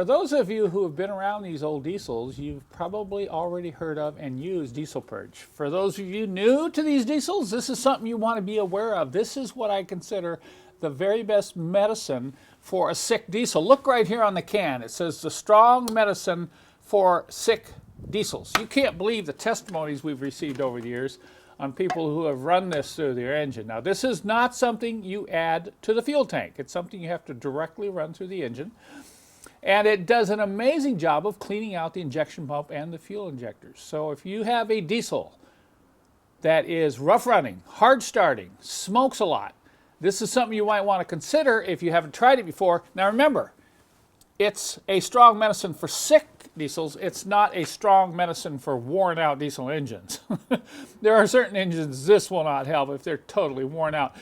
For those of you who have been around these old diesels, you've probably already heard of and used diesel purge. For those of you new to these diesels, this is something you want to be aware of. This is what I consider the very best medicine for a sick diesel. Look right here on the can. It says the strong medicine for sick diesels. You can't believe the testimonies we've received over the years on people who have run this through their engine. Now, this is not something you add to the fuel tank. It's something you have to directly run through the engine. And it does an amazing job of cleaning out the injection pump and the fuel injectors. So if you have a diesel that is rough running, hard starting, smokes a lot, this is something you might want to consider if you haven't tried it before. Now remember, it's a strong medicine for sick diesels. It's not a strong medicine for worn out diesel engines. There are certain engines this will not help if they're totally worn out.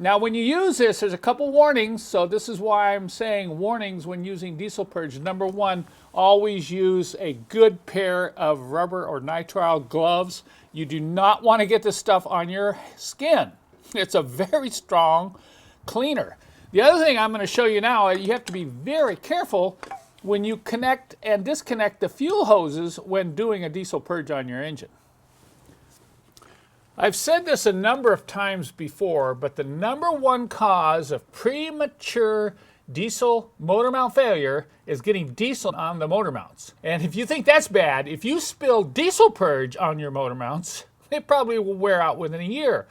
Now when you use this, there's a couple warnings, so this is why I'm saying warnings when using diesel purge. Number one, always use a good pair of rubber or nitrile gloves. You do not want to get this stuff on your skin. It's a very strong cleaner. The other thing I'm going to show you now, you have to be very careful when you connect and disconnect the fuel hoses when doing a diesel purge on your engine. I've said this a number of times before, but the number one cause of premature diesel motor mount failure is getting diesel on the motor mounts. And if you think that's bad, if you spill diesel purge on your motor mounts, it probably will wear out within a year.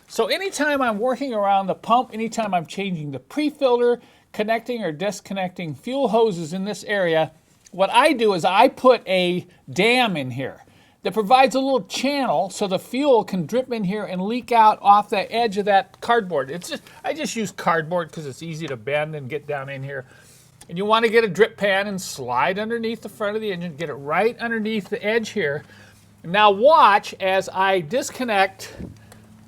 So anytime I'm working around the pump, anytime I'm changing the pre-filter, connecting or disconnecting fuel hoses in this area, what I do is I put a dam in here that provides a little channel so the fuel can drip in here and leak out off the edge of that cardboard. I just use cardboard because it's easy to bend and get down in here. And you want to get a drip pan and slide underneath the front of the engine, get it right underneath the edge here. Now watch as I disconnect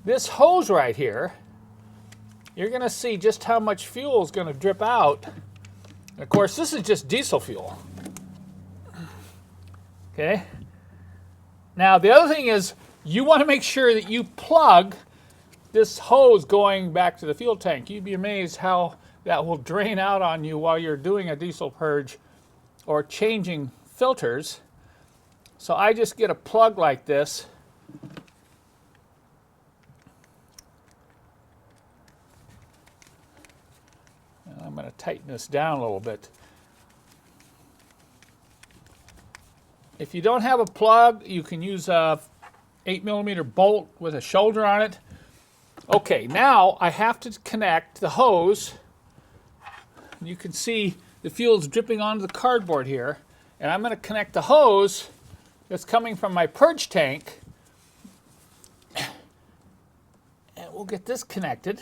this hose right here. You're going to see just how much fuel is going to drip out. And of course, this is just diesel fuel. Okay. Now, the other thing is you want to make sure that you plug this hose going back to the fuel tank. You'd be amazed how that will drain out on you while you're doing a diesel purge or changing filters. So I just get a plug like this. I'm going to tighten this down a little bit. If you don't have a plug, you can use a 8mm bolt with a shoulder on it. Okay, now I have to connect the hose. You can see the fuel's dripping onto the cardboard here. And I'm going to connect the hose that's coming from my purge tank. And we'll get this connected.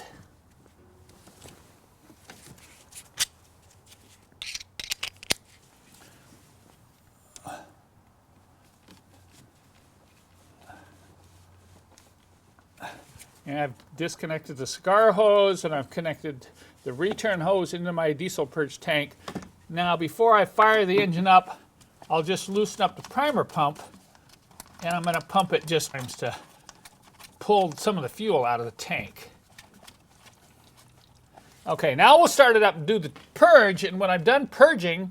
And I've disconnected the cigar hose and I've connected the return hose into my diesel purge tank. Now before I fire the engine up, I'll just loosen up the primer pump and I'm going to pump it just to pull some of the fuel out of the tank. Okay, now we'll start it up and do the purge, and when I'm done purging,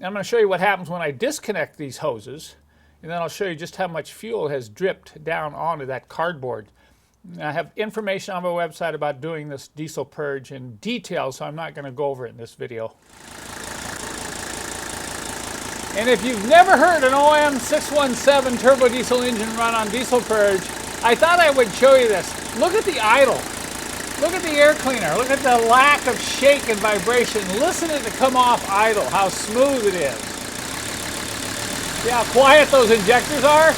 I'm going to show you what happens when I disconnect these hoses, and then I'll show you just how much fuel has dripped down onto that cardboard. I have information on my website about doing this diesel purge in detail, so I'm not going to go over it in this video. And if you've never heard an OM617 turbo diesel engine run on diesel purge, I thought I would show you this. Look at the idle. Look at the air cleaner. Look at the lack of shake and vibration. Listen to it come off idle, how smooth it is. See how quiet those injectors are?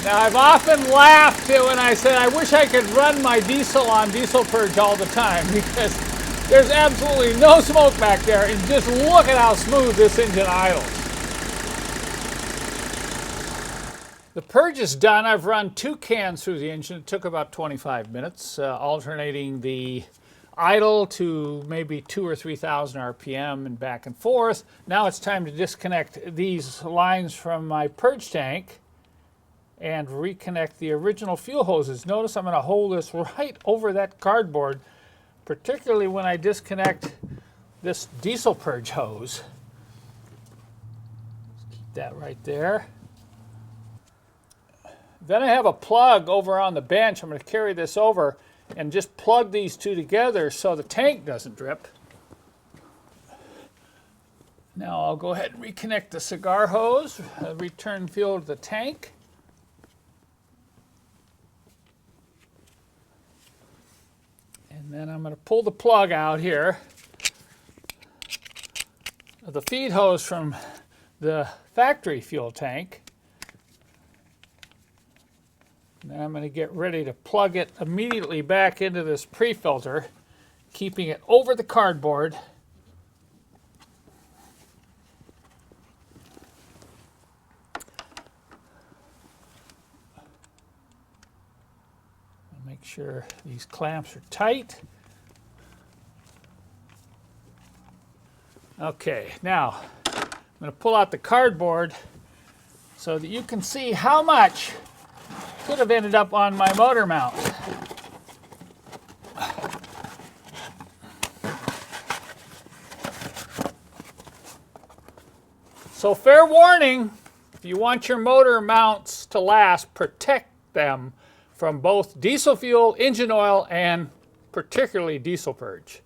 Now, I've often laughed when I said I wish I could run my diesel on diesel purge all the time, because there's absolutely no smoke back there, and just look at how smooth this engine idles. The purge is done. I've run 2 cans through the engine. It took about 25 minutes, alternating the idle to maybe 2,000 or 3,000 RPM and back and forth. Now it's time to disconnect these lines from my purge tank. and reconnect the original fuel hoses. Notice I'm going to hold this right over that cardboard, particularly when I disconnect this diesel purge hose. Keep that right there. Then I have a plug over on the bench. I'm going to carry this over and just plug these two together so the tank doesn't drip. Now I'll go ahead and reconnect the cigar hose, return fuel to the tank. And then I'm going to pull the plug out here of the feed hose from the factory fuel tank. And then I'm going to get ready to plug it immediately back into this pre-filter, keeping it over the cardboard. Make sure these clamps are tight. Okay, now I'm going to pull out the cardboard so that you can see how much could have ended up on my motor mount. So fair warning, if you want your motor mounts to last, protect them from both diesel fuel, engine oil, and particularly diesel purge.